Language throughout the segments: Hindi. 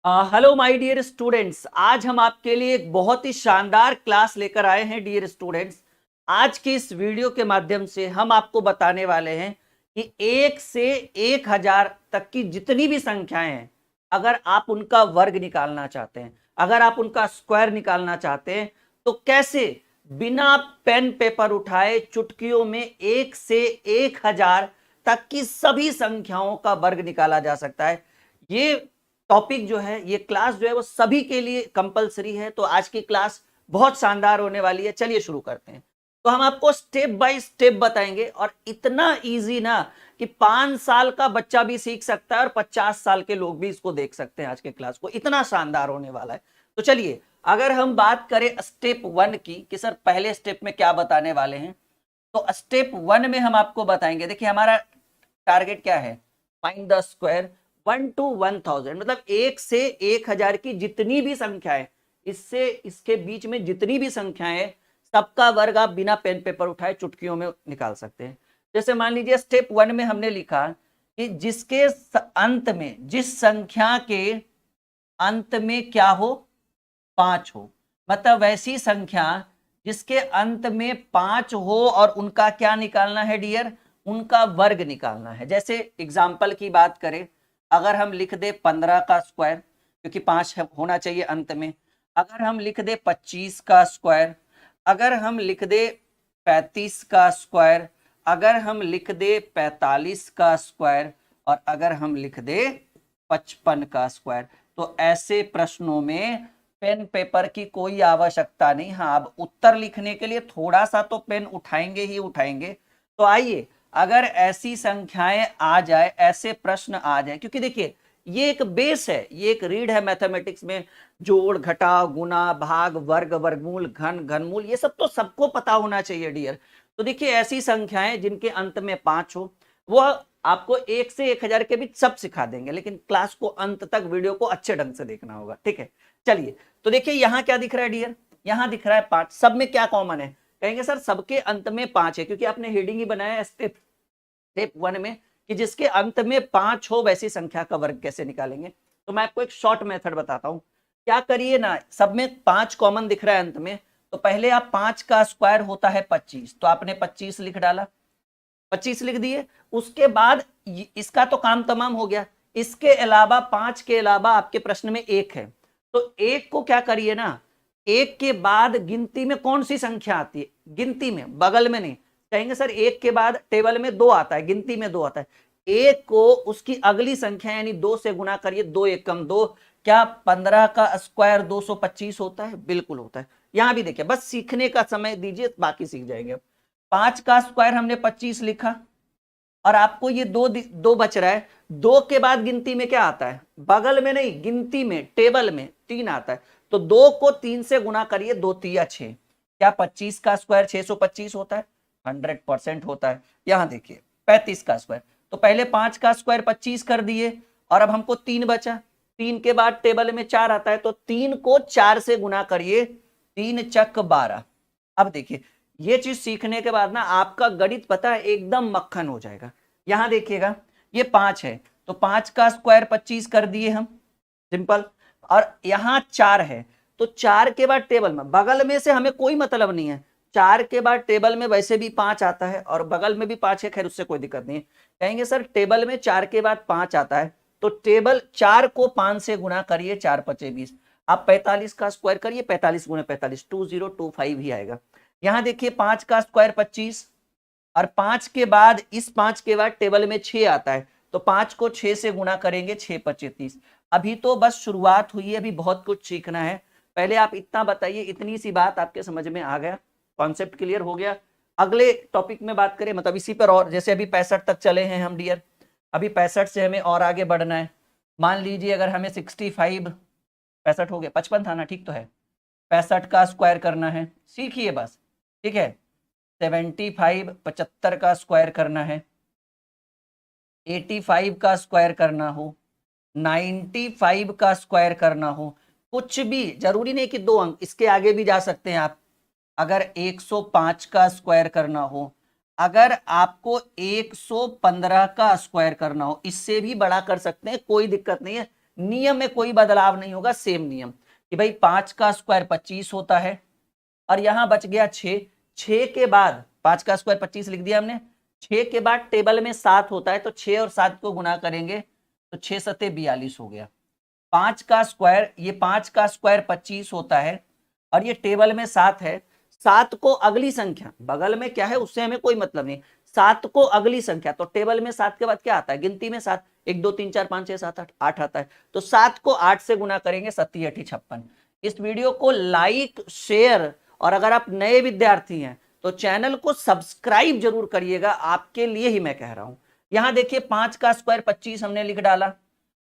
हेलो माय डियर स्टूडेंट्स, आज हम आपके लिए एक बहुत ही शानदार क्लास लेकर आए हैं। डियर स्टूडेंट्स, आज की इस वीडियो के माध्यम से हम आपको बताने वाले हैं कि 1 से 1000 तक की जितनी भी संख्याएं हैं, अगर आप उनका वर्ग निकालना चाहते हैं, अगर आप उनका स्क्वायर निकालना चाहते हैं, तो कैसे बिना पेन पेपर उठाए चुटकियों में 1 से 1000 तक की सभी संख्याओं का वर्ग निकाला जा सकता है। ये टॉपिक जो है, ये क्लास जो है वो सभी के लिए कंपलसरी है। तो आज की क्लास बहुत शानदार होने वाली है। चलिए शुरू करते हैं। तो हम आपको स्टेप बाय स्टेप बताएंगे और इतना इजी ना कि 5 साल का बच्चा भी सीख सकता है और 50 साल के लोग भी इसको देख सकते हैं। आज के क्लास को इतना शानदार होने वाला है। तो चलिए, अगर हम बात करें स्टेप 1 की कि सर पहले स्टेप में क्या बताने वाले हैं, तो स्टेप 1 में हम आपको बताएंगे। देखिए, हमारा टारगेट क्या है? फाइंड द स्क्वायर 1 to 1000, मतलब 1 से 1000 की जितनी भी संख्याएं, इससे इसके बीच में जितनी भी संख्याएं, सबका वर्ग आप बिना पेन पेपर उठाए चुटकियों में निकाल सकते हैं। जैसे मान लीजिए स्टेप 1 में हमने लिखा कि जिसके अंत में, जिस संख्या के अंत में क्या हो, 5 हो, मतलब वैसी संख्या जिसके अंत में 5 हो और उनका क्या निकालना है डियर? उनका वर्ग निकालना है। जैसे एग्जाम्पल की बात करें, अगर हम लिख दे 15 का स्क्वायर, क्योंकि 5 होना चाहिए अंत में, अगर हम लिख दे 25 का स्क्वायर, अगर हम लिख दे 35 का स्क्वायर, अगर हम लिख दे 45 का स्क्वायर, और अगर हम लिख दे 55 का स्क्वायर, तो ऐसे प्रश्नों में पेन पेपर की कोई आवश्यकता नहीं। हाँ, अब उत्तर लिखने के लिए थोड़ा सा तो पेन उठाएंगे ही उठाएंगे। तो आइए, अगर ऐसी संख्याएं आ जाए, ऐसे प्रश्न आ जाए, क्योंकि देखिए ये एक बेस है, ये एक रीढ़ है मैथमेटिक्स में। जोड़, घटाव, गुना, भाग, वर्ग, वर्गमूल, घन, घनमूल, ये सब तो सबको पता होना चाहिए डियर। तो देखिए, ऐसी संख्याएं जिनके अंत में 5 हो, वो आपको 1 से 1000 के बीच सब सिखा देंगे, लेकिन क्लास को अंत तक, वीडियो को अच्छे ढंग से देखना होगा। ठीक है, चलिए। तो देखिए यहाँ क्या दिख रहा है डियर? यहाँ दिख रहा है 5। सब में क्या कॉमन है? कहेंगे सर सबके अंत में 5 है, क्योंकि आपने हेडिंग ही बनाया है स्टेप 1 में कि जिसके अंत में 5 हो वैसी संख्या का वर्ग कैसे निकालेंगे। तो मैं आपको एक शॉर्ट मेथड बताता हूं। क्या करिए ना, सब में 5 कॉमन दिख रहा है अंत में, तो पहले आप 5 का स्क्वायर होता है 25, तो आपने 25 लिख डाला, 25 लिख दिए। उसके बाद इसका तो काम तमाम हो गया। इसके अलावा 5 के अलावा आपके प्रश्न में 1 है, तो 1 को क्या करिए ना, 1 के बाद गिनती में कौन सी संख्या आती है? गिनती में, बगल में नहीं। कहेंगे सर 1 के बाद टेबल में 2 आता है, गिनती में 2 आता है। 1 को उसकी अगली संख्या यानी 2 से गुना करिए, 2 एकम 2। क्या 15 का स्क्वायर 225 होता है? बिल्कुल होता है। यहां भी देखिए, बस सीखने का समय दीजिए, बाकी सीख जाएंगे। 5 का स्क्वायर हमने 25 लिखा, और आपको ये दो बच रहा है। 2 के बाद गिनती में क्या आता है? बगल में नहीं, गिनती में, टेबल में 3 आता है। तो 2 को 3 से गुना करिए, 2 तिया 6। क्या 25 का स्क्वायर 625 होता है? 100% होता है। यहां देखिए 35 का स्क्वायर, तो पहले 5 का स्क्वायर 25 कर दिए, और अब हमको 3 बचा। 3 के बाद टेबल में 4 आता है, तो 3 को 4 से गुना करिए, 3 चक 12। अब देखिए, ये चीज सीखने के बाद ना आपका गणित पता है एकदम मक्खन हो जाएगा। यहां देखिएगा, ये 5 है, तो 5 का स्क्वायर 25 कर दिए हम, सिंपल। और यहां 4 है, तो 4 के बाद टेबल में, बगल में से हमें कोई मतलब नहीं है। 4 के बाद टेबल में वैसे भी 5 आता है, और बगल में भी 5 है, खैर उससे कोई दिक्कत नहीं है। कहेंगे सर टेबल में 4 के बाद 5 आता है, तो टेबल 4 को 5 से गुना करिए, 4 पचे 20। आप 45 का स्क्वायर करिए, 45 गुना 45, 2025 ही आएगा। यहां देखिए 5 का स्क्वायर 25, और 5 के बाद, इस 5 के बाद टेबल में 6 आता है, तो 5 को 6 से गुना करेंगे, 6 पचे 30। अभी तो बस शुरुआत हुई है, अभी बहुत कुछ सीखना है। पहले आप इतना बताइए, इतनी सी बात आपके समझ में आ गया? कॉन्सेप्ट क्लियर हो गया? अगले टॉपिक में बात करें, मतलब इसी पर, और जैसे अभी 65 तक चले हैं हम डियर, अभी 65 से हमें और आगे बढ़ना है। मान लीजिए अगर हमें 65, 65 हो गया, 55 था ना, ठीक तो है। 65 का स्क्वायर करना है, सीखिए बस, ठीक है। 75, 75 का स्क्वायर करना है। 85 का स्क्वायर करना हो, 95 का स्क्वायर करना हो, कुछ भी जरूरी नहीं कि 2 अंक, इसके आगे भी जा सकते हैं आप। अगर 105 का स्क्वायर करना हो, अगर आपको 115 का स्क्वायर करना हो, इससे भी बड़ा कर सकते हैं, कोई दिक्कत नहीं है। नियम में कोई बदलाव नहीं होगा, सेम नियम कि भाई 5 का स्क्वायर 25 होता है और यहां बच गया 6। 6 के बाद 5 का स्क्वायर 25 लिख दिया हमने, 6 के बाद टेबल में 7 होता है तो 6 और 7 को गुना करेंगे तो 6 सत्ते 42 हो गया। 5 का स्क्वायर, ये 5 का स्क्वायर 25 होता है और ये टेबल में 7 है। 7 को अगली संख्या, बगल में क्या है उससे हमें कोई मतलब नहीं, 7 को अगली संख्या, तो टेबल में 7 के बाद क्या आता है, गिनती में 7, 1 2 3 4 5 6 7 8, 8 आता है, तो 7 को 8 से गुना करेंगे, 7 8 56। इस वीडियो को लाइक शेयर और अगर आप नए विद्यार्थी हैं तो चैनल को सब्सक्राइब जरूर करिएगा, आपके लिए ही मैं कह रहा हूं। यहां देखिए 5 का स्क्वायर 25 हमने लिख डाला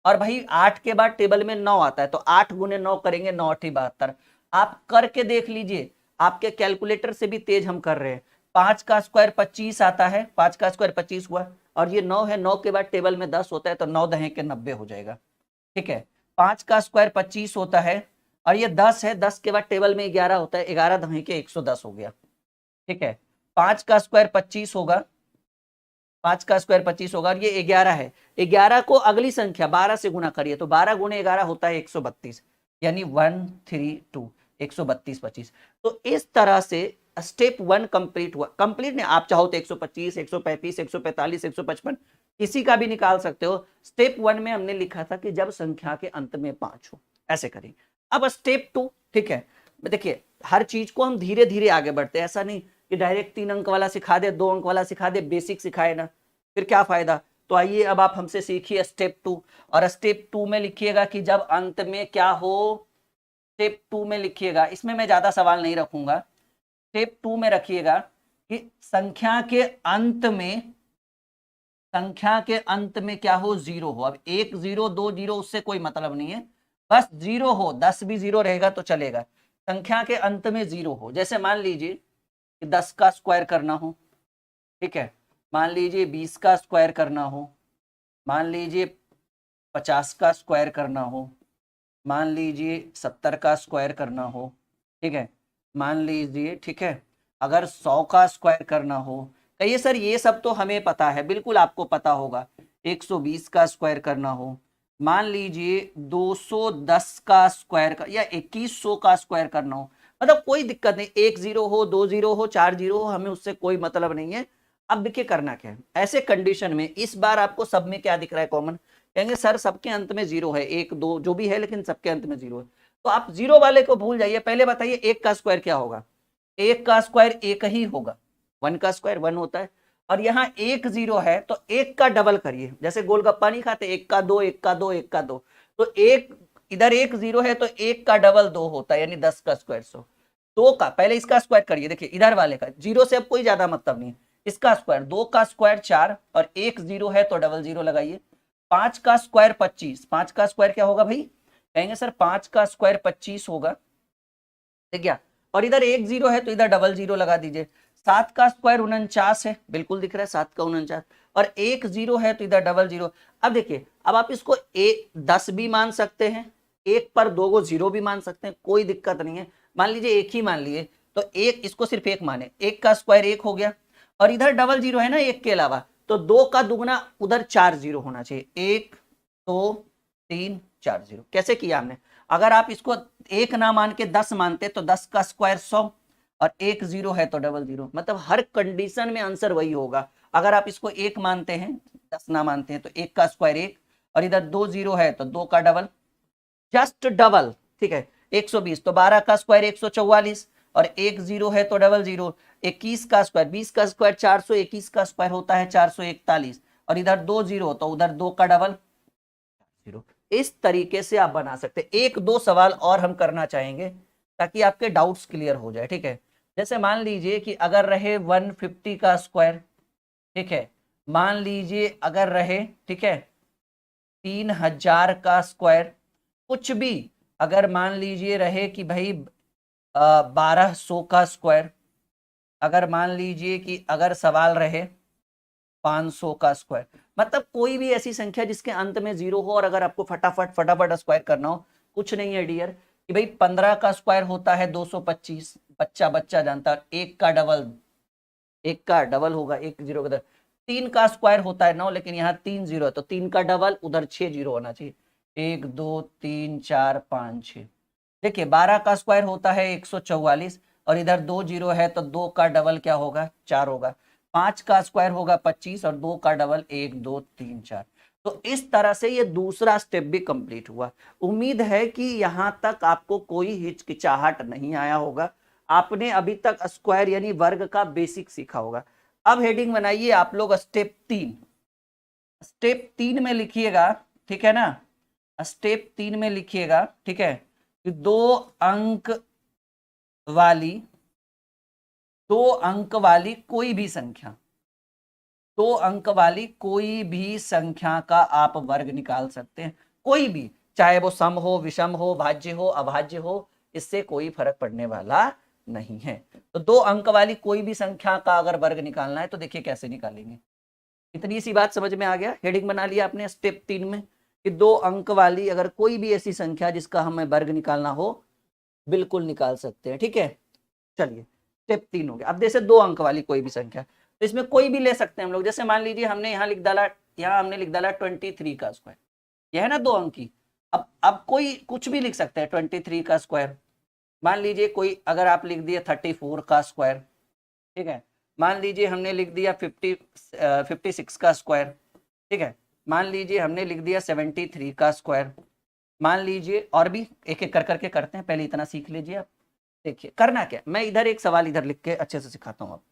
और भाई 8 के बाद टेबल में 9 आता है तो 8 गुने 9 करेंगे, 9 8 72। आप करके देख लीजिए, आपके कैलकुलेटर से भी तेज हम कर रहे हैं। 5 का स्क्वायर 25 आता है, 5 का स्क्वायर 25 हुआ और ये 9 है, 9 के बाद टेबल में 10 होता है तो 9 दहें के 90 हो जाएगा। ठीक है, 5 का स्क्वायर 25 होता है और ये 10 है, 10 के बाद टेबल में 11 होता है, 11 दहें के 110 हो गया। ठीक है, 5 का स्क्वायर 25 होगा, 5 का स्क्वायर 25 होगा और ये 11 है, 11 को अगली संख्या 12 से गुना करिए तो 12 गुने 11 होता है 132, यानी 132 132 25। तो इस तरह से स्टेप 1 कंप्लीट हुआ। कंप्लीट नहीं, आप चाहो तो 125 135 145 155 किसी का भी निकाल सकते हो। स्टेप 1 में हमने लिखा था कि जब संख्या के अंत में 5 हो, ऐसे करें। अब स्टेप 2, ठीक है, देखिए हर चीज को हम धीरे धीरे आगे बढ़ते हैं, ऐसा नहीं कि डायरेक्ट 3 अंक वाला सिखा दे, 2 अंक वाला सिखा दे, बेसिक सिखाए ना, फिर क्या फायदा। तो आइए अब आप हमसे सीखिए स्टेप 2, और स्टेप 2 में लिखिएगा कि जब अंत में क्या हो, स्टेप 2 में लिखिएगा, इसमें मैं ज्यादा सवाल नहीं रखूंगा। स्टेप 2 में रखिएगा कि संख्या के अंत में, संख्या के अंत में क्या हो, 0 हो। अब 1 0 2 0 उससे कोई मतलब नहीं है, बस 0 हो, 10 भी 0 रहेगा तो चलेगा, संख्या के अंत में 0 हो। जैसे मान लीजिए कि 10 का स्क्वायर करना हो, ठीक है, मान लीजिए 20 का स्क्वायर करना हो, मान लीजिए 50 का स्क्वायर करना हो, मान लीजिए 70 का स्क्वायर करना हो, ठीक है, मान लीजिए, ठीक है, अगर 100 का स्क्वायर करना हो, कहिए सर ये सब तो हमें पता है, बिल्कुल आपको पता होगा। 120 का स्क्वायर करना हो, मान लीजिए 210 का स्क्वायर का या 2100 का स्क्वायर करना हो, मतलब कोई दिक्कत नहीं, 1 0 हो, 2 0 हो, 4 0 हो, हमें उससे कोई मतलब नहीं है। अब देखिए करना क्या है ऐसे कंडीशन में, इस बार आपको सब में क्या दिख रहा है कॉमन, कहेंगे सर सबके अंत में 0 है, 1 2 जो भी है, लेकिन सबके अंत में 0 है, तो आप 0 वाले को भूल जाइए। पहले बताइए 1 का स्क्वायर क्या होगा, 1 का स्क्वायर 1 ही होगा, 1 का स्क्वायर 1 होता है, और यहाँ 1 0 है तो 1 का डबल करिए, जैसे गोलगप्पा नहीं खाते, 1 का 2 1 का 2 1 का 2, तो 1 इधर 1 0 है तो 1 का डबल 2 होता है, यानी 10 का स्क्वायर 100। 2 का पहले इसका स्क्वायर करिए, देखिए इधर वाले का 0 से अब कोई ज्यादा मतलब नहीं, इसका स्क्वायर, 2 का स्क्वायर 4 और 1 0 है तो डबल 0 लगाइए। 5 का स्क्वायर 25, 5 का स्क्वायर क्या होगा भाई, कहेंगे सर 5 का स्क्वायर 25 होगा, ठीक है, और इधर 1 0 है तो इधर डबल 0 लगा दीजिए। 7 का स्क्वायर 49 है, बिल्कुल दिख रहा है 7 का 49, और 1 0 है तो इधर डबल 0। अब देखिए, अब आप इसको 10 भी मान सकते हैं, 1 पर 2 को 0 भी मान सकते हैं, कोई दिक्कत नहीं है। मान लीजिए 1 ही मान लिए तो 1, इसको सिर्फ 1 माने, 1 का स्क्वायर 1 हो गया, और इधर डबल 0 है ना 1 के अलावा, तो 2 का दुगना उधर 4 0 होना चाहिए, 1 2 3 4 0। कैसे किया हमने, अगर आप इसको 1 ना मान के 10 मानते तो 10 का स्क्वायर 100 और 1 0 है तो डबल 0, मतलब हर कंडीशन में आंसर वही होगा। अगर आप इसको 1 मानते हैं, 10 ना मानते हैं तो 1 का स्क्वायर 1, और इधर 2 0 है तो 2 का डबल, जस्ट डबल, ठीक है। 120 तो 12 का स्क्वायर 144, और 1 0 है तो डबल 0। 21 का स्क्वायर, 20 का स्क्वायर 400, 21 का स्क्वायर होता है 441, और इधर 2 0 तो उधर 2 का डबल 0। इस तरीके से आप बना सकते हैं। 1 2 सवाल और हम करना चाहेंगे ताकि आपके डाउट्स क्लियर हो जाए, ठीक है। जैसे मान लीजिए कि अगर रहे 150 का स्क्वायर, ठीक है, मान लीजिए अगर रहे, ठीक है, 3000 का स्क्वायर, कुछ भी, अगर मान लीजिए रहे कि भाई 1200 का स्क्वायर, अगर मान लीजिए कि अगर सवाल रहे 500 का स्क्वायर, मतलब कोई भी ऐसी संख्या जिसके अंत में 0 हो, और अगर आपको फटाफट फटाफट स्क्वायर करना हो, कुछ नहीं है डियर, कि भाई 15 का स्क्वायर होता है 225, बच्चा बच्चा जानता है, 1 का डबल, 1 का डबल होगा, 1 0 का 3 का स्क्वायर होता है 9, लेकिन यहाँ 3 0 है तो 3 का डबल, उधर 6 0 होना चाहिए, 1 2 3 4 5 6। देखिए 12 का स्क्वायर होता है 144 और इधर 2 जीरो है तो 2 का डबल क्या होगा 4 होगा। 5 का स्क्वायर होगा 25 और 2 का डबल 1 2 3 4। तो इस तरह से ये दूसरा स्टेप भी कंप्लीट हुआ। उम्मीद है कि यहां तक आपको कोई हिचकिचाहट नहीं आया होगा। आपने अभी तक स्क्वायर यानी वर्ग का बेसिक सीखा होगा। अब हेडिंग बनाइए आप लोग स्टेप 3। स्टेप 3 में लिखिएगा, ठीक है ना, स्टेप 3 में लिखिएगा, ठीक है, कि वाली 2 अंक वाली कोई भी संख्या, 2 अंक वाली कोई भी संख्या का आप वर्ग निकाल सकते हैं। कोई भी, चाहे वो सम हो, विषम हो, भाज्य हो, अभाज्य हो, इससे कोई फर्क पड़ने वाला नहीं है। तो 2 अंक वाली कोई भी संख्या का अगर वर्ग निकालना है तो देखिए कैसे निकालेंगे। इतनी सी बात समझ में आ गया। हेडिंग बना लिया आपने स्टेप 3 में कि 2 अंक वाली अगर कोई भी ऐसी संख्या जिसका हमें वर्ग निकालना हो, बिल्कुल निकाल सकते हैं। ठीक है, चलिए स्टेप 3 हो गया। अब जैसे 2 अंक वाली कोई भी संख्या, तो इसमें कोई भी ले सकते हैं हम लोग। जैसे मान लीजिए हमने यहाँ लिख डाला, यहाँ हमने लिख डाला 23 का स्क्वायर, यह है ना 2 अंकी। अब कोई कुछ भी लिख सकते हैं 23 का स्क्वायर। मान लीजिए कोई अगर आप लिख दिए 34 का स्क्वायर, ठीक है, मान लीजिए हमने लिख दिया 56 का स्क्वायर, ठीक है, मान लीजिए हमने लिख दिया 73 का स्क्वायर, मान लीजिए, और भी एक एक कर करके करते हैं, पहले इतना सीख लीजिए आप। देखिए करना क्या, मैं इधर एक सवाल इधर लिख के अच्छे से सिखाता हूँ आप।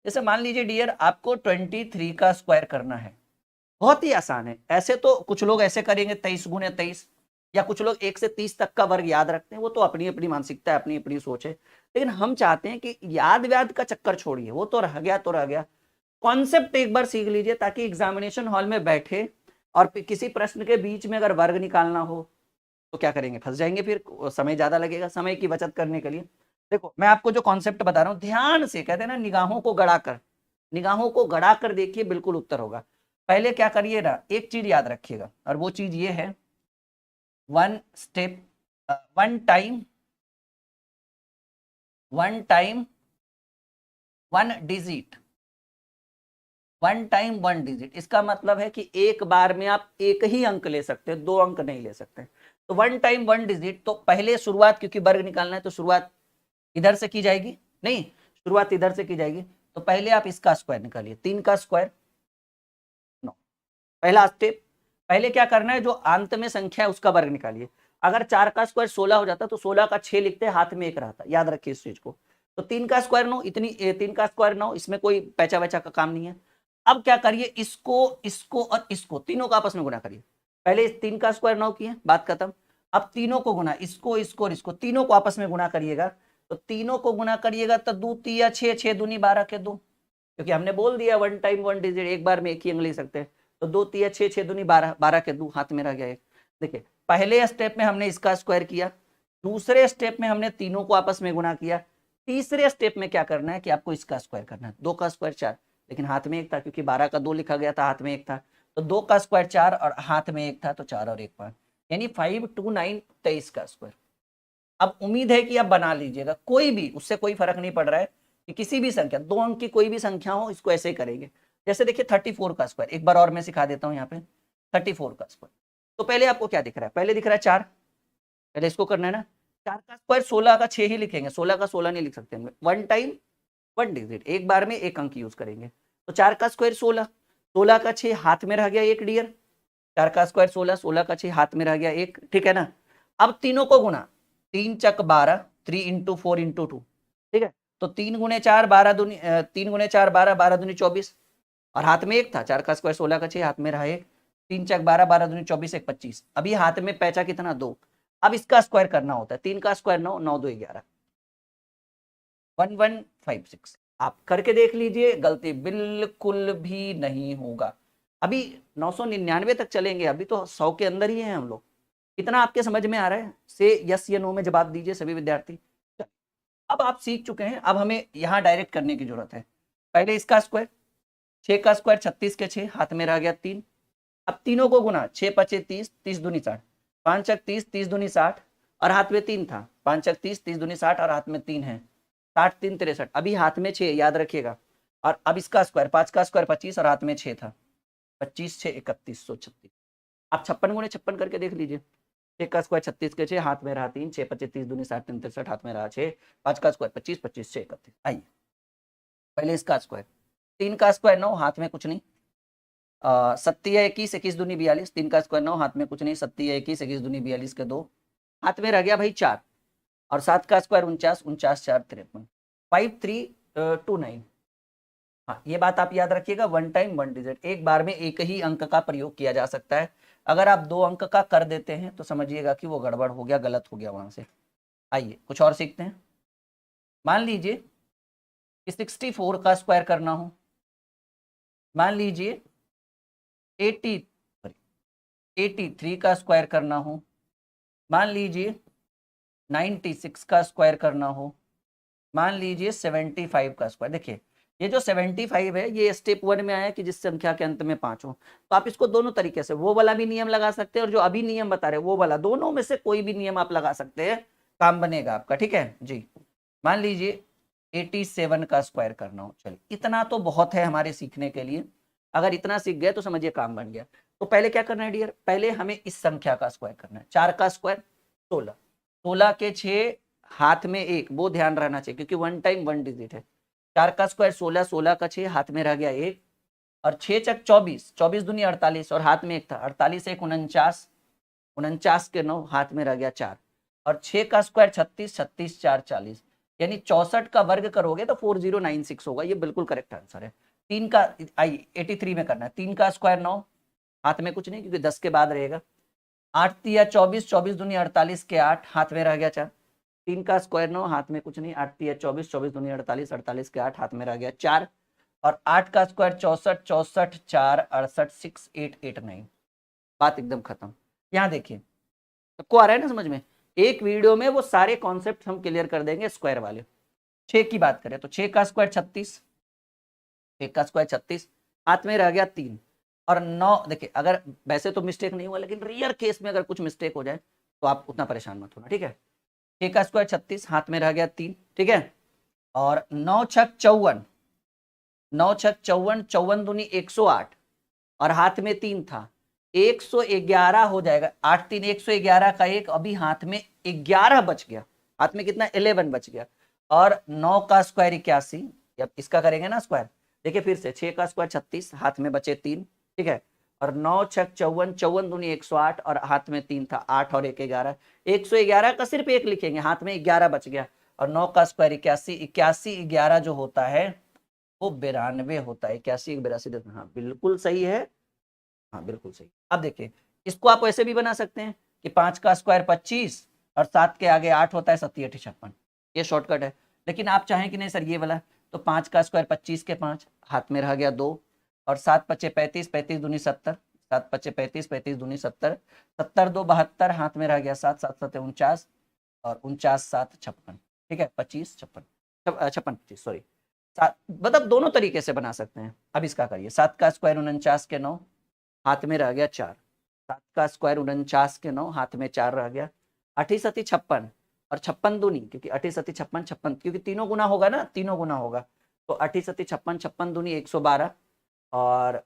जैसे मान लीजिए डियर आपको 23 का स्क्वायर करना है, बहुत ही आसान है। ऐसे तो कुछ लोग ऐसे करेंगे 23 गुने 23, या कुछ लोग 1 से 30 तक का वर्ग याद रखते हैं, वो तो अपनी अपनी मानसिकता है, अपनी अपनी सोच है। लेकिन हम चाहते हैं कि याद व्याद का चक्कर छोड़िए, वो तो रह गया तो रह गया, कॉन्सेप्ट एक बार सीख लीजिए, ताकि एग्जामिनेशन हॉल में बैठे और किसी प्रश्न के बीच में अगर वर्ग निकालना हो तो क्या करेंगे, फंस जाएंगे, फिर समय ज्यादा लगेगा। समय की बचत करने के लिए देखो मैं आपको जो कॉन्सेप्ट बता रहा हूं, ध्यान से, कहते हैं ना निगाहों को गड़ाकर, निगाहों को गड़ाकर देखिए, बिल्कुल उत्तर होगा। पहले क्या करिए ना, एक चीज याद रखिएगा, और वो चीज ये है, one step, one time, one time one digit, one time one digit. इसका मतलब है कि एक बार में आप एक ही अंक ले सकते हैं, 2 अंक नहीं ले सकते। तो वन टाइम वन डिजिट, तो पहले शुरुआत, क्योंकि वर्ग निकालना है तो शुरुआत इधर से की जाएगी, नहीं, शुरुआत इधर से की जाएगी। तो पहले आप इसका स्क्वायर निकालिए, 3 का स्क्वायर 9, पहला स्टेप। पहले क्या करना है, जो अंत में संख्या है उसका वर्ग निकालिए। अगर 4 का स्क्वायर 16 हो जाता तो 16 का 6 लिखते, हाथ में 1 रहता, याद रखिए इस चीज को। तो 3 का स्क्वायर 9, इतनी 3 का स्क्वायर 9, इसमें कोई पैचा वैचा का काम नहीं है। अब क्या करिए, इसको इसको और इसको तीनों का आपस में गुणा करिए। पहले 3 का स्क्वायर 9 किए, बात खत्म। अब तीनों को गुणा, इसको इसको और इसको, तीनों को आपस में गुणा करिएगा। तो तीनों को गुणा करिएगा तो 2 तिया 6, 6 दूनी 12 के 2, क्योंकि हमने बोल दिया वन टाइम वन डिजिट, एक बार में एक ही अंक ले सकते हैं। तो 2 तिया 6, 6 दूनी 12, 12 के 2, हाथ में रह गया एक। देखिए पहले स्टेप में हमने इसका स्क्वायर किया, दूसरे स्टेप में हमने तीनों को आपस में गुणा किया, तीसरे स्टेप में क्या करना है कि आपको इसका स्क्वायर करना है। 2 का स्क्वायर 4, लेकिन हाथ में 1 था, क्योंकि 12 का 2 लिखा गया था, हाथ में 1 था। तो 2 का स्क्वायर 4 और हाथ में 1 था, तो 4 और 1 5, यानी 5 2 9 23 का स्क्वायर। अब उम्मीद है कि आप बना लीजिएगा, कोई भी, उससे कोई फर्क नहीं पड़ रहा है कि किसी भी संख्या, 2 अंक की कोई भी संख्या हो, इसको ऐसे ही करेंगे। जैसे देखिए 34 का स्क्वायर, एक बार और मैं सिखा देता हूं यहाँ पे। 34 का स्क्वायर, तो पहले आपको क्या दिख रहा है, पहले दिख रहा है 4, पहले इसको करना है ना। 4 का स्क्वायर 16 का 6 ही लिखेंगे, 16 का 16 नहीं लिख सकते हम, वन टाइम वन डिजिट, एक बार में एक अंक यूज करेंगे। तो 4 का स्क्वायर 16, 16 का 6 हाथ में रह गया 1 डियर, 4 का स्क्वायर 16, 16 का 6 हाथ में रह गया 1, ठीक है ना। अब तीनों को गुणा, 3 चक 12, 3 इंटू 4 इंटू 2, ठीक है। तो 3 गुने 4 12 दूनी, 3 गुने 4 12, 12 दूनी 24, और हाथ में 1 था, 4 का स्क्वायर 16 का 6 हाथ में रहा 1, 3 चक 12, 12 दूनी 24, 1 25, अभी हाथ में पैचा कितना 2। अब इसका स्क्वायर करना होता है, 3 का स्क्वायर 9, 9 2 11, 1156। आप करके देख लीजिए, गलती बिल्कुल भी नहीं होगा। अभी 999 तक चलेंगे, अभी तो 100 के अंदर ही हैं हम लोग। इतना आपके समझ में आ रहा है, से यस या नो में जवाब दीजिए सभी विद्यार्थी। अब आप सीख चुके हैं, अब हमें यहाँ डायरेक्ट करने की जरूरत है। पहले इसका स्क्वायर, 6 का स्क्वायर 36 के 6 हाथ में रह गया 3। अब तीनों को गुना, 6 पचे 30, 30 दूनी 60, 5 चक 30, 30 दूनी 60, और हाथ में 3 था, 5 चक 30, 30 दूनी 60, और हाथ में 3 है, 60 3 63, अभी हाथ में 6, याद रखिएगा। और अब इसका स्क्वायर, 5 का स्क्वायर 25 और हाथ में 6 था, 25 6 3136। आप 56 × 56 करके देख लीजिए। 6 का स्क्वायर 36 के 6, हाथ में रहा 3, 6 25 30 दूनी 60 3 63, हाथ में रहा 6, 5 का स्क्वायर 25 25 6 31। आइए पहले इसका स्क्वायर, 3 का स्क्वायर 9, हाथ में कुछ नहीं, 7 या 21 21 दूनी 42, 3 का स्क्वायर 9, हाथ में कुछ नहीं, 7 या 21 21 दूनी 42 के 2, हाथ में रह गया भाई 4, और 7 का स्क्वायर 49 49 4 53, 5329। हाँ ये बात आप याद रखिएगा, वन टाइम वन डिजिट, एक बार में एक ही अंक का प्रयोग किया जा सकता है। अगर आप 2 अंक का कर देते हैं तो समझिएगा कि वो गड़बड़ हो गया, गलत हो गया वहां से। आइए कुछ और सीखते हैं। मान लीजिए कि 64 का स्क्वायर करना हो, मान लीजिए 83 का स्क्वायर करना हो, मान लीजिए 96 का स्क्वायर करना हो, मान लीजिए 75 का स्क्वायर। देखिए ये जो 75 है ये स्टेप 1 में आया कि जिस संख्या के अंत में 5 हो, तो आप इसको दोनों तरीके से, वो वाला भी नियम लगा सकते हैं और जो अभी नियम बता रहे वो वाला, दोनों में से कोई भी नियम आप लगा सकते हैं, काम बनेगा आपका। ठीक है जी। मान लीजिए 87 का स्क्वायर करना हो, चलिए इतना तो बहुत है हमारे सीखने के लिए, अगर इतना सीख गए तो समझिए काम बन गया। तो पहले क्या करना है डियर, पहले हमें इस संख्या का स्क्वायर करना है। 4 का स्क्वायर 16, 16 के 6, हाथ में 1, वो ध्यान रहना चाहिए क्योंकि वन टाइम वन डिजिट है। 4 का स्क्वायर 16, 16 का 6, हाथ में रह गया 1, और 6 चक 24, 24 दूनी 48, और हाथ में 1 था, 48 1 49, 49 के 9, हाथ में रह गया 4, और 6 का स्क्वायर 36, 36 4 40, यानी 64 का वर्ग करोगे तो 4096 होगा, ये बिल्कुल करेक्ट आंसर है। 3 का, आई 83 में करना है, 3 का स्क्वायर 9, हाथ में कुछ नहीं क्योंकि 10 के बाद रहेगा, 8 तिया 24, 24 दूनी 48 के 8, हाथ में रह गया 4, 3 का स्क्वायर 9, हाथ में कुछ नहीं, 8 तिया 24, 24 दूनी 48, 48 के 8, हाथ में रह गया 4, और 8 का स्क्वायर 64, 64 4 68 6 8 8 9। बात एकदम खत्म। यहाँ देखिए सबको आ रहा है ना समझ में, एक वीडियो में वो सारे कॉन्सेप्ट हम क्लियर कर देंगे स्क्वायर वाले। 6 की बात करें तो 6 का स्क्वायर 36, 6 का स्क्वायर 36, हाथ में रह गया 3, और 9, देखिए अगर वैसे तो मिस्टेक नहीं हुआ लेकिन रियर केस में अगर कुछ मिस्टेक हो जाए तो आप उतना परेशान मत होना। ठीक है, 6 का स्क्वायर 36, हाथ में रह गया 3, ठीक है, और 9 छक 54, 9 छक 54, 54 दूनी 108, और हाथ में 3 था, 111 हो जाएगा, 8 3 111 का 1, अभी हाथ में 11 बच गया, हाथ में कितना 11 बच गया, और 9 का स्क्वायर 81, जब इसका करेंगे ना स्क्वायर, देखिए फिर से 6 का स्क्वायर 36, हाथ में बचे 3, ठीक है, और 9 छक 54, 54 दूनी 108, और हाथ में 3 था, 8 और 1 11, 111 का सिर्फ 1 लिखेंगे, हाथ में 11 बच गया, और 9 का स्क्वायर 81, 81 11 जो होता है वो 92 होता है। 81 82, हाँ बिल्कुल सही है, हाँ बिल्कुल सही। अब देखिए इसको आप ऐसे भी बना सकते हैं कि 5 का स्क्वायर 25 और 7 के आगे 8 होता है, 7 8 56, ये शॉर्टकट है। लेकिन आप चाहें कि नहीं सर ये वाला, तो 5 का स्क्वायर 25 के 5, हाथ में रह गया 2, और 7 पचे 35, 35 दूनी 70, 7 पचे 35, 35 दूनी 70, 70 2 72, हाथ में रह गया 7, 7 7 49, और 49 7 56, ठीक है, 25 56 56 25 सॉरी, मतलब दोनों तरीके से बना सकते हैं। अब इसका करिए, 7 का स्क्वायर 49 के 9, हाथ में रह गया 4, 7 का स्क्वायर 49 के 9, हाथ में 4 रह गया, 8 7 56, और 56 दूनी, क्योंकि 8 7 56 56, क्योंकि तीनों गुना होगा ना, तीनों गुना होगा, तो 8 7 56 56 दूनी 112, और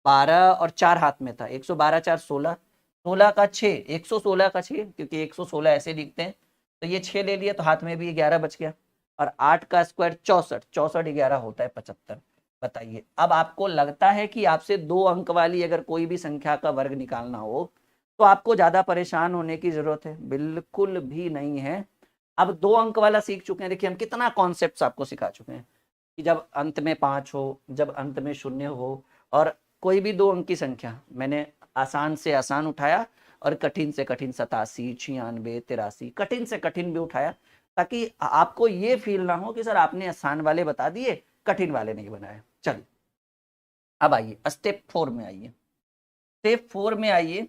12 और 4 हाथ में था, 112 4 16, 16 का 6, 116 का 6, क्योंकि 116 ऐसे लिखते हैं, तो ये 6 ले लिया तो हाथ में भी 11 बच गया, और 8 का स्क्वायर 64, 64 11 होता है 75। बताइए अब आपको लगता है कि आपसे 2 अंक वाली अगर कोई भी संख्या का वर्ग निकालना हो तो आपको ज्यादा परेशान होने की जरूरत है? बिल्कुल भी नहीं है। अब 2 अंक वाला सीख चुके हैं, देखिए हम कितना कॉन्सेप्ट आपको सिखा चुके हैं कि जब अंत में 5 हो, जब अंत में 0 हो, और कोई भी 2 अंक की संख्या, मैंने आसान से आसान उठाया और कठिन से कठिन, 87 96 83, कठिन से कठिन भी उठाया, ताकि आपको ये फील ना हो कि सर आपने आसान वाले बता दिए, कठिन वाले नहीं बनाए। चलिए अब आइए स्टेप 4 में आइए, स्टेप 4 में आइए,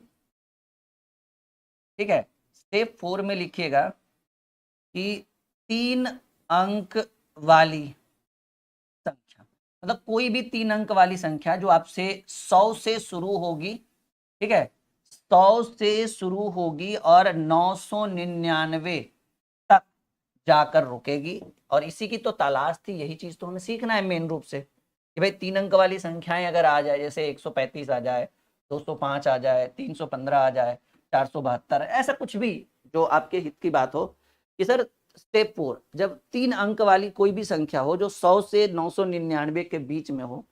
ठीक है, स्टेप 4 में लिखिएगा कि 3 अंक वाली संख्या, मतलब कोई भी 3 अंक वाली संख्या जो आपसे 100 से शुरू होगी, ठीक है, 100 से शुरू होगी और 999 तक जाकर रुकेगी, और इसी की तो तलाश थी, यही चीज तो हमें सीखना है मेन रूप से कि भाई 3 अंक वाली संख्याएं अगर आ जाए, जैसे 135 आ जाए, 205 आ जाए, 315 आ जाए, 472, ऐसा कुछ भी जो आपके हित की बात हो कि सर स्टेप 4 जब 3 अंक वाली कोई भी संख्या हो जो 100 से 999 के बीच में हो,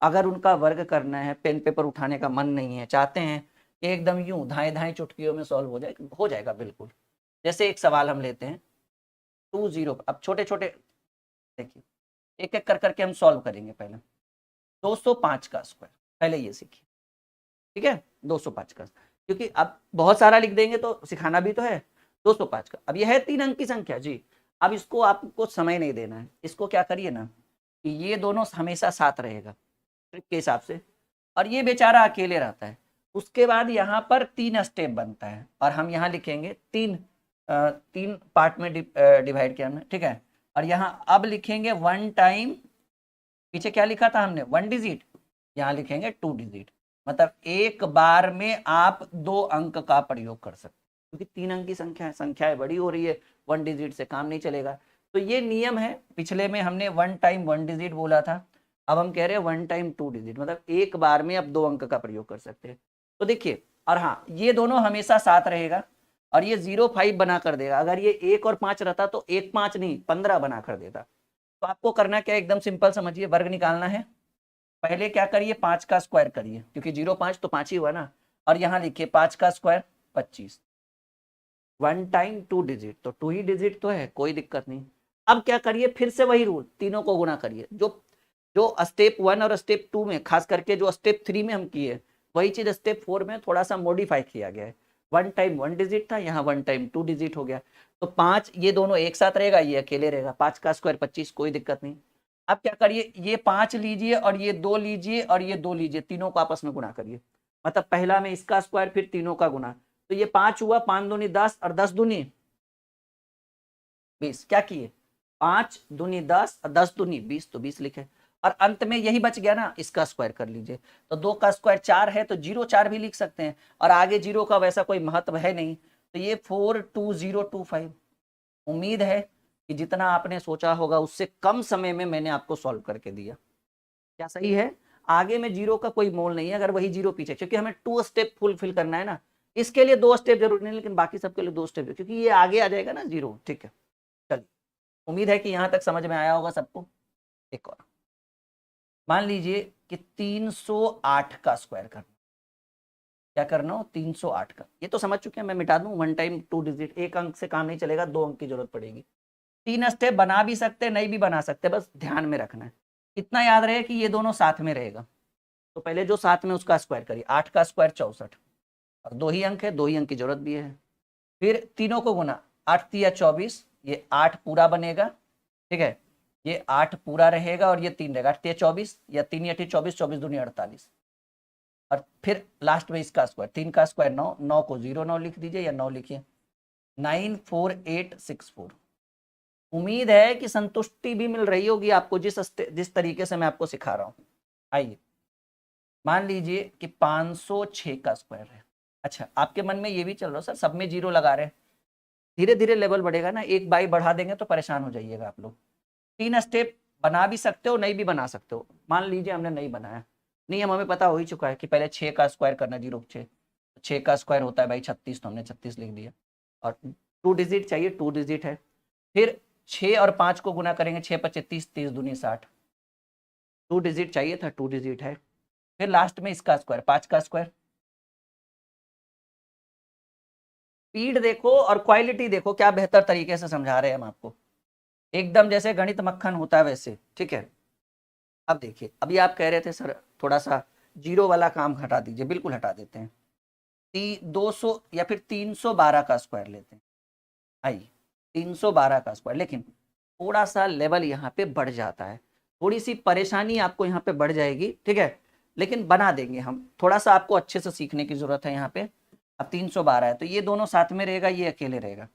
अगर उनका वर्ग करना है, पेन पेपर उठाने का मन नहीं है, चाहते हैं कि एकदम यूं धाए धाए चुटकियों में सॉल्व हो जाएगा बिल्कुल। जैसे एक सवाल हम लेते हैं 20, अब छोटे छोटे देखिए एक एक कर करके हम सॉल्व करेंगे। पहले 205 का स्क्वायर, पहले ये सीखिए, ठीक है, 205 का, क्योंकि अब बहुत सारा लिख देंगे तो सिखाना भी तो है। 205 का, अब यह है 3 अंक की संख्या जी। अब इसको आपको समय नहीं देना है, इसको क्या करिए ना कि ये दोनों हमेशा साथ रहेगा ट्रिक के हिसाब से, और ये बेचारा अकेले रहता है। उसके बाद यहाँ पर 3 स्टेप बनता है और हम यहाँ लिखेंगे 3 पार्ट में डिवाइड किया हमने, ठीक है। और यहाँ अब लिखेंगे 1 टाइम, पीछे क्या लिखा था हमने 1 डिजिट, यहाँ लिखेंगे 2 डिजिट, मतलब एक बार में आप 2 अंक का प्रयोग कर सकते हैं, क्योंकि 3 अंक की संख्याएं बड़ी हो रही है, 1 डिजिट से काम नहीं चलेगा। तो ये नियम है, पिछले में हमने 1 टाइम 1 डिजिट बोला था, अब हम कह रहे हैं 1 टाइम 2 डिजिट, मतलब एक बार में आप 2 अंक का प्रयोग कर सकते हैं। तो देखिए, और हाँ ये दोनों हमेशा साथ रहेगा और ये 0,5 बना कर देगा। अगर ये 1 और 5 रहता तो 1 5 नहीं 15 बना कर देता। तो आपको करना क्या, एकदम सिंपल समझिए, वर्ग निकालना है। पहले क्या करिए 5 का स्क्वायर करिए, क्योंकि 0,5 तो 5 ही हुआ ना, और यहाँ लिखिए 5 का स्क्वायर 25। 1 टाइम 2 डिजिट, तो 2 ही डिजिट तो है, कोई दिक्कत नहीं। अब क्या करिए, फिर से वही रूल, तीनों को गुणा करिए। जो जो स्टेप 1 और स्टेप 2 में, खास करके जो स्टेप 3 में हम किए, वही चीज स्टेप 4 में थोड़ा सा मॉडिफाई किया गया है। 1 टाइम 1 डिजिट था, यहाँ 1 टाइम 2 डिजिट हो गया। तो 5 ये दोनों एक साथ रहेगा, ये अकेले रहेगा। 5 का स्क्वायर 25, कोई दिक्कत नहीं। अब क्या करिए, ये 5 लीजिए और ये 2 लीजिए और ये 2 लीजिए, तीनों को आपस में गुणा करिए। मतलब पहला में इसका स्क्वायर, फिर तीनों का गुणा। तो ये 5 हुआ, 5 दूनी 10 और 10 दूनी 20। क्या किए, 5 दूनी 10 और 10 दूनी 20, तो 20 लिखे। और अंत में यही बच गया ना, इसका स्क्वायर कर लीजिए। तो 2 का स्क्वायर 4 है, तो 0 4 भी लिख सकते हैं, और आगे 0 का वैसा कोई महत्व है नहीं, तो ये 42025। उम्मीद है कि जितना आपने सोचा होगा उससे कम समय में मैंने आपको सॉल्व करके दिया। क्या सही है? आगे में 0 का कोई मोल नहीं है, अगर वही 0 पीछे, क्योंकि हमें 2 स्टेप फुलफिल करना है ना, इसके लिए 2 स्टेप जरूरी नहीं, लेकिन बाकी सबके लिए 2 स्टेप, क्योंकि ये आगे आ जाएगा ना 0। ठीक है, चलिए, उम्मीद है कि यहां तक समझ में आया होगा सबको। एक और मान लीजिए कि 308 का स्क्वायर करना। क्या करना हो, 308 का, ये तो समझ चुके हैं, मैं मिटा दूं। 1 टाइम 2 डिजिट, एक अंक से काम नहीं चलेगा, 2 अंक की जरूरत पड़ेगी। 3 स्टेप बना भी सकते, नहीं भी बना सकते, बस ध्यान में रखना है। इतना याद रहे कि ये दोनों साथ में रहेगा। तो पहले जो साथ में उसका स्क्वायर करिए, 8 का स्क्वायर 64, और 2 ही अंक है, 2 ही अंक की जरूरत भी है। फिर तीनों को गुना, 8 तिया 24, ये 8 पूरा बनेगा, ठीक है, ये 8 पूरा रहेगा और ये 3 रहेगा, 8 तिया 24 या 3 8 24, 24 दूनी 48। और फिर लास्ट में इसका स्क्वायर, 3 का स्क्वायर 9, 9 को 0 9 लिख दीजिए या 9 लिखिए, 94864। उम्मीद है कि संतुष्टि भी मिल रही होगी आपको जिस तरीके से मैं आपको सिखा रहा हूं। आइए मान लीजिए कि 506 का स्क्वायर है। अच्छा, आपके मन में ये भी चल रहा है सर सब में 0 लगा रहे हैं, धीरे धीरे लेवल बढ़ेगा ना, एक बाई बढ़ा देंगे तो परेशान हो जाइएगा आप लोग। 3 स्टेप बना भी सकते हो, नहीं भी बना सकते हो। मान लीजिए हमने नहीं बनाया, नियम हमें पता हो ही चुका है कि पहले 6 का स्क्वायर करना, 0 6 का स्क्वायर होता है भाई 36, तो हमने 36 लिख दिया। और 2 डिजिट चाहिए, 2 डिजिट है। फिर 6 और 5 को गुना करेंगे, 6 5 30, 30 दूनी 60, 2 डिजिट चाहिए था, 2 डिजिट है। फिर लास्ट में इसका स्क्वायर, 5 का स्क्वायर। स्पीड देखो और क्वालिटी देखो, क्या बेहतर तरीके से समझा रहे हैं हम आपको, एकदम जैसे गणित मक्खन होता है वैसे। ठीक है, अब देखिए, अभी आप कह रहे थे सर थोड़ा सा 0 वाला काम हटा दीजिए, बिल्कुल हटा देते हैं। 200 या फिर 312 का स्क्वायर लेते हैं। आइए 312 का स्क्वायर, लेकिन थोड़ा सा लेवल यहाँ पे बढ़ जाता है, थोड़ी सी परेशानी आपको यहाँ पे बढ़ जाएगी, ठीक है, लेकिन बना देंगे हम। थोड़ा सा आपको अच्छे से सीखने की जरूरत है यहाँ पे। अब 312 है, तो ये दोनों साथ में रहेगा, ये अकेले रहेगा।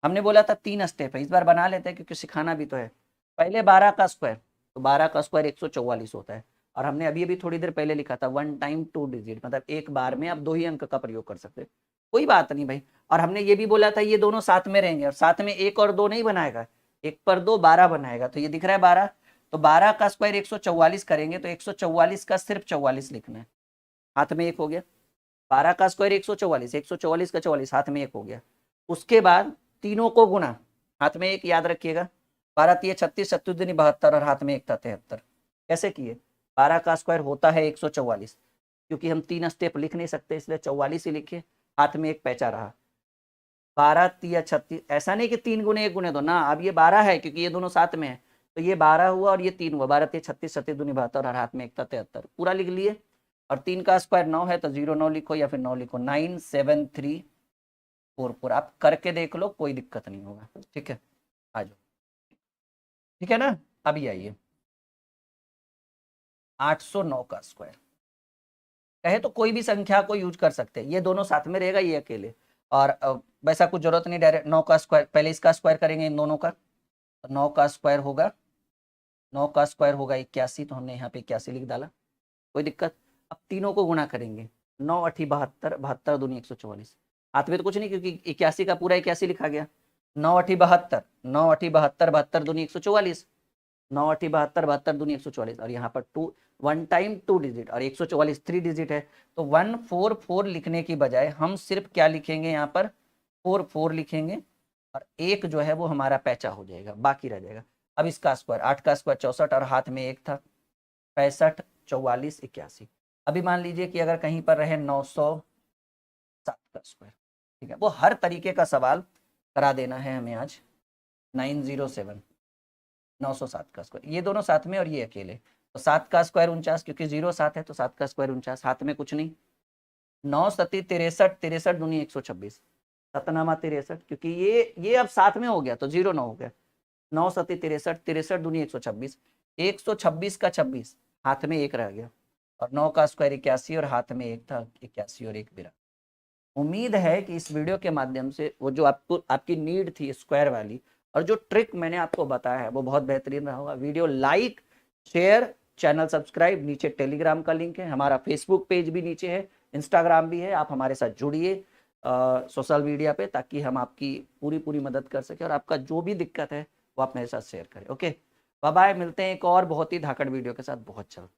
हमने बोला था 3 स्टेप है, इस बार बना लेते हैं क्योंकि सिखाना भी तो है। पहले 12 का स्क्वायर, तो 12 का स्क्वायर 144 होता है, और हमने अभी थोड़ी देर पहले लिखा था 1 टाइम 2 डिजिट, मतलब एक बार में आप 2 ही अंक का प्रयोग कर सकते हैं, कोई बात नहीं भाई। और हमने ये भी बोला था ये दोनों साथ में रहेंगे, और साथ में 1 और 2 नहीं बनाएगा, 1 पर 2 12 बनाएगा। तो ये दिख रहा है 12, तो 12 का स्क्वायर 144 करेंगे, तो 144 का सिर्फ 44 लिखना है, हाथ में 1 हो गया। 12 का स्क्वायर 144, 144 का 44, हाथ में 1 हो गया। उसके बाद तीनों को गुना, हाथ में 1 याद रखिएगा, 12 तिये 36, 36 दूनी 72 और हाथ में 1 था 73। कैसे किए? 12 का स्क्वायर होता है 144, क्योंकि हम 3 स्टेप लिख नहीं सकते इसलिए 44 ही लिखे, हाथ में 1 पैचा रहा। 12 तिया 36, ऐसा नहीं कि 3 गुने 1 गुने 2 ना, अब ये 12 है क्योंकि ये दोनों साथ में है, तो ये 12 हुआ और ये 3 हुआ, 12 तिया 36, 36 दूनी 72 और हाथ में 1 था 73, पूरा लिख लिए। और 3 का स्क्वायर 9 है तो 0 9 लिखो या फिर 9 लिखो, 97344। आप करके देख लो, कोई दिक्कत नहीं होगा। ठीक है, आ जाओ। ठीक है ना, अभी आइए 809 का स्क्वायर। कहे तो कोई भी संख्या को यूज कर सकते हैं, ये दोनों साथ में रहेगा, ये अकेले, और वैसा कुछ जरूरत नहीं, डायरेक्ट 9 का स्क्वायर, पहले इसका स्क्वायर करेंगे इन दोनों का, तो 9 का स्क्वायर होगा, 9 का स्क्वायर होगा 81, तो हमने यहाँ पे 81 लिख डाला, कोई दिक्कत। अब तीनों को गुणा करेंगे, 9 8 72, 72 दूनी 144, हाथ में तो कुछ नहीं क्योंकि 81 का पूरा 81 लिखा गया, 9 8 72, 9 8 72, 72 दूनी 144, 9 8 72, 72 दूनी 144, और यहाँ पर 2 1 टाइम 2 डिजिट और 144 3 डिजिट है, तो 144 लिखने की बजाय हम सिर्फ क्या लिखेंगे, यहाँ पर 44 लिखेंगे, और एक जो है वो हमारा पैचा हो जाएगा, बाकी रह जाएगा। अब इसका स्क्वायर, 8 का स्क्वायर 64 और हाथ में 1 था, 65 44 81। अभी मान लीजिए कि अगर कहीं पर रहे 907 का स्क्वायर, ठीक है, वो हर तरीके का सवाल करा देना है हमें आज। 907 907 का स्क्वायर, ये दोनों साथ में और ये अकेले, तो 7 का स्क्वायर 49, क्योंकि 0 7 है तो 7 का स्क्वायर 49, हाथ में कुछ नहीं, 9 सती 63, 63 दूनी 126, सतनामा 63, क्योंकि ये अब साथ में हो गया तो 0 9 हो गया, 9 सती 63, 63 दूनी 126, 126 का 26, हाथ में 1 रह गया, और 9 का स्क्वायर 81 और हाथ में 1 था, 81 और 1 बिरा। उम्मीद है कि इस वीडियो के माध्यम से वो जो आपकी नीड थी स्क्वायर वाली, और जो ट्रिक मैंने आपको बताया है वो बहुत बेहतरीन रहा होगा। Video like, share, channel subscribe, नीचे टेलीग्राम का लिंक है, हमारा फेसबुक पेज भी नीचे है, इंस्टाग्राम भी है, आप हमारे साथ जुड़िए सोशल मीडिया पे, ताकि हम आपकी पूरी मदद कर सकें, और आपका जो भी दिक्कत है वो आप मेरे साथ शेयर करें। ओके, बाय बाय, मिलते हैं एक और बहुत ही धाकड़ वीडियो के साथ बहुत जल्द।